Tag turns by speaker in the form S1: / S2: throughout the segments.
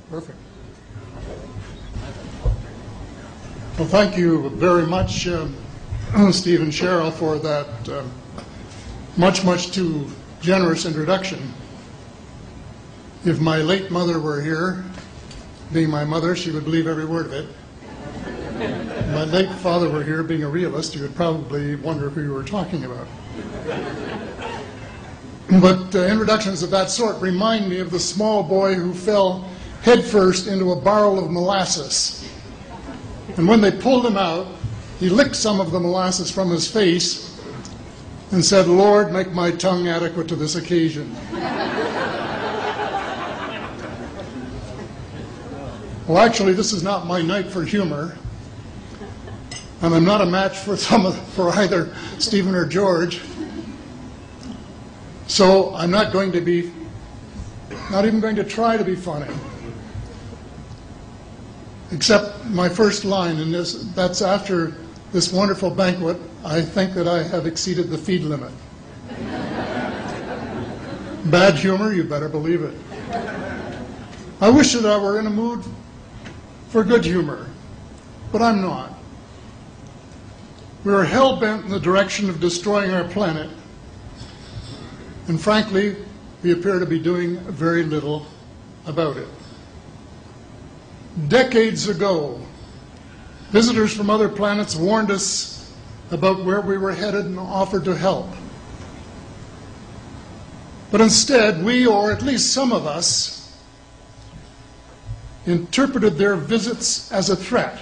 S1: Perfect. Well, thank you very much, Steve and Cheryl, for that much too generous introduction. If my late mother were here, being my mother, she would believe every word of it. If my late father were here, being a realist, he would probably wonder who you were talking about. But introductions of that sort remind me of the small boy who fell headfirst into a barrel of molasses. And when they pulled him out, he licked some of the molasses from his face and said, "Lord, make my tongue adequate to this occasion." Well, actually, this is not my night for humor, and I'm not a match for either Stephen or George. So I'm not even going to try to be funny. Except my first line, and that's after this wonderful banquet, I think that I have exceeded the feed limit. Bad humor, you better believe it. I wish that I were in a mood for good humor, but I'm not. We are hell-bent in the direction of destroying our planet, and frankly, we appear to be doing very little about it. Decades ago, visitors from other planets warned us about where we were headed and offered to help. But instead, we, or at least some of us, interpreted their visits as a threat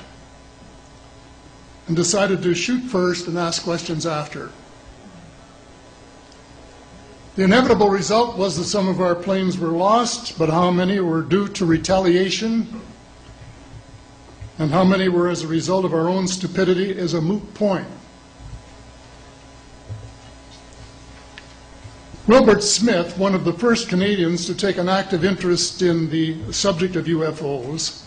S1: and decided to shoot first and ask questions after. The inevitable result was that some of our planes were lost, but how many were due to retaliation and how many were as a result of our own stupidity is a moot point. Wilbert Smith, one of the first Canadians to take an active interest in the subject of UFOs,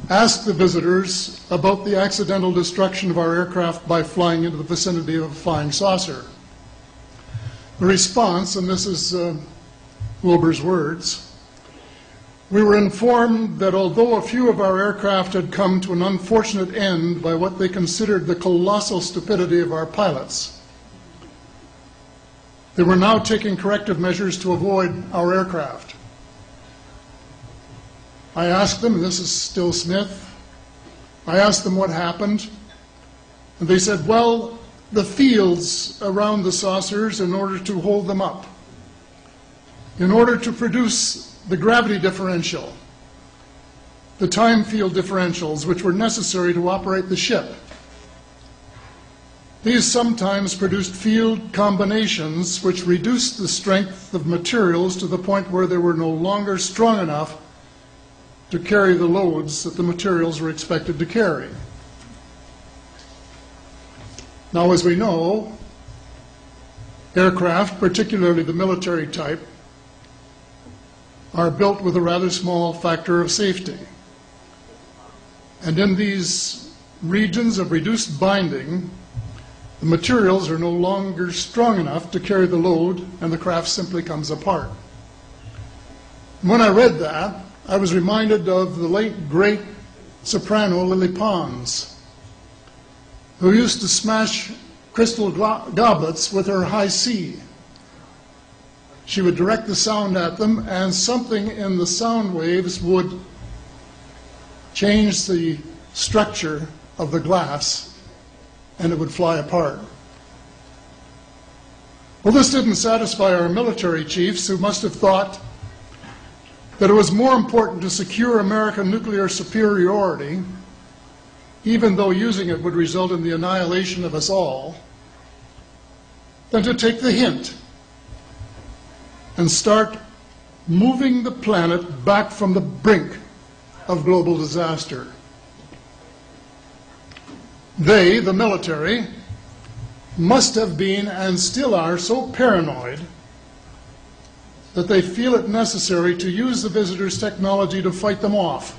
S1: asked the visitors about the accidental destruction of our aircraft by flying into the vicinity of a flying saucer. The response, and this is Wilbur's words, "We were informed that although a few of our aircraft had come to an unfortunate end by what they considered the colossal stupidity of our pilots, they were now taking corrective measures to avoid our aircraft. I asked them," and this is still Smith, I asked them what happened, and they said, "Well, the fields around the saucers, in order to hold them up, in order to produce the gravity differential, the time field differentials which were necessary to operate the ship. These sometimes produced field combinations which reduced the strength of materials to the point where they were no longer strong enough to carry the loads that the materials were expected to carry." Now, as we know, aircraft, particularly the military type, are built with a rather small factor of safety. And in these regions of reduced binding, the materials are no longer strong enough to carry the load, and the craft simply comes apart. When I read that, I was reminded of the late, great soprano Lily Pons, who used to smash crystal goblets with her high C. She would direct the sound at them, and something in the sound waves would change the structure of the glass, and it would fly apart. Well, this didn't satisfy our military chiefs, who must have thought that it was more important to secure American nuclear superiority, even though using it would result in the annihilation of us all, than to take the hint and start moving the planet back from the brink of global disaster. They, the military, must have been and still are so paranoid that they feel it necessary to use the visitors' technology to fight them off,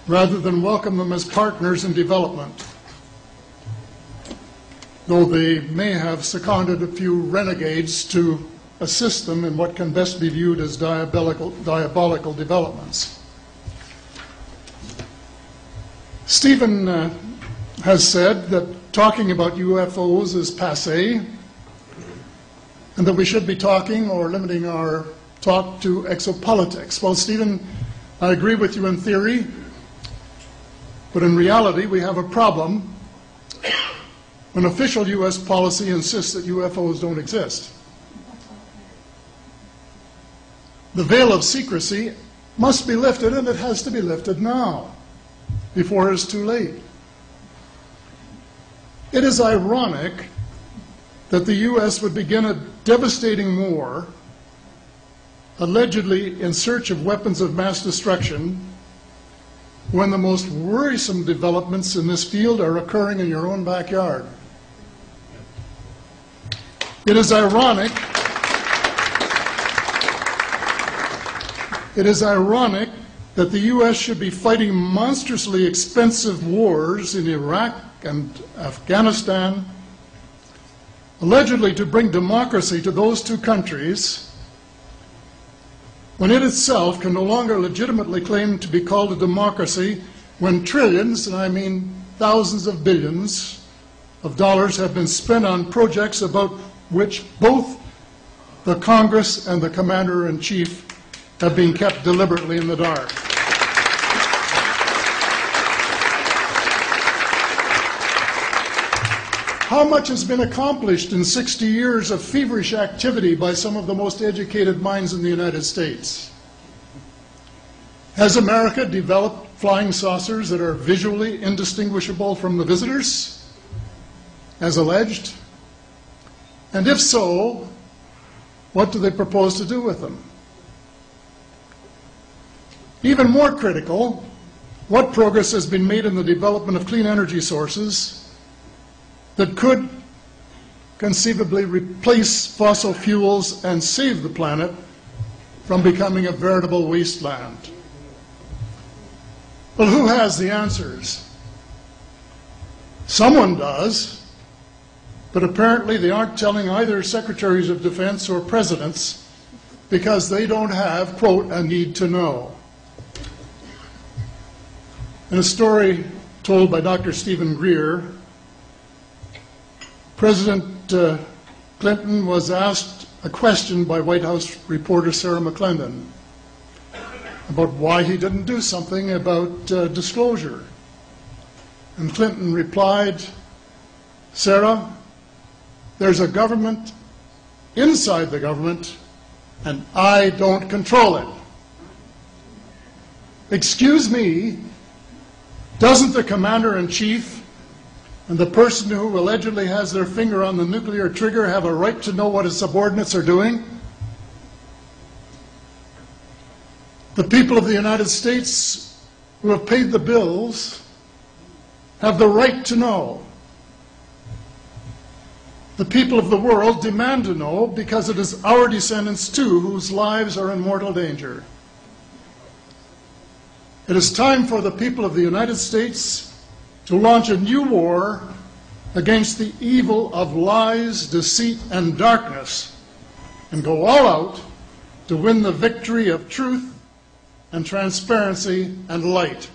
S1: rather than welcome them as partners in development, though they may have seconded a few renegades to assist them in what can best be viewed as diabolical developments. Stephen has said that talking about UFOs is passé, and that we should be talking or limiting our talk to exopolitics. Well, Stephen, I agree with you in theory, but in reality we have a problem when official U.S. policy insists that UFOs don't exist. The veil of secrecy must be lifted, and it has to be lifted now, before it's too late. It is ironic that the U.S. would begin a devastating war, allegedly in search of weapons of mass destruction, when the most worrisome developments in this field are occurring in your own backyard. It is ironic that the U.S. should be fighting monstrously expensive wars in Iraq and Afghanistan, allegedly to bring democracy to those two countries, when it itself can no longer legitimately claim to be called a democracy, when trillions, and I mean thousands of billions of dollars, have been spent on projects about which both the Congress and the Commander-in-Chief have been kept deliberately in the dark. How much has been accomplished in 60 years of feverish activity by some of the most educated minds in the United States? Has America developed flying saucers that are visually indistinguishable from the visitors, as alleged? And if so, what do they propose to do with them? Even more critical, what progress has been made in the development of clean energy sources that could conceivably replace fossil fuels and save the planet from becoming a veritable wasteland? Well, who has the answers? Someone does, but apparently they aren't telling either secretaries of defense or presidents because they don't have, quote, a need to know. In a story told by Dr. Stephen Greer, President Clinton was asked a question by White House reporter Sarah McClendon about why he didn't do something about disclosure. And Clinton replied, "Sarah, there's a government inside the government, and I don't control it." Excuse me, doesn't the Commander-in-Chief and the person who allegedly has their finger on the nuclear trigger have a right to know what his subordinates are doing? The people of the United States who have paid the bills have the right to know. The people of the world demand to know because it is our descendants too whose lives are in mortal danger. It is time for the people of the United States to launch a new war against the evil of lies, deceit, and darkness, and go all out to win the victory of truth and transparency and light.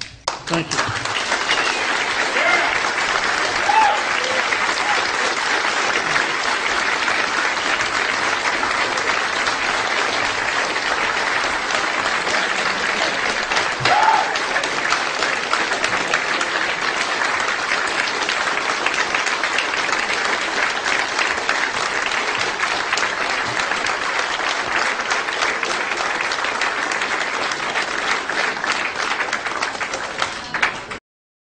S1: Thank you.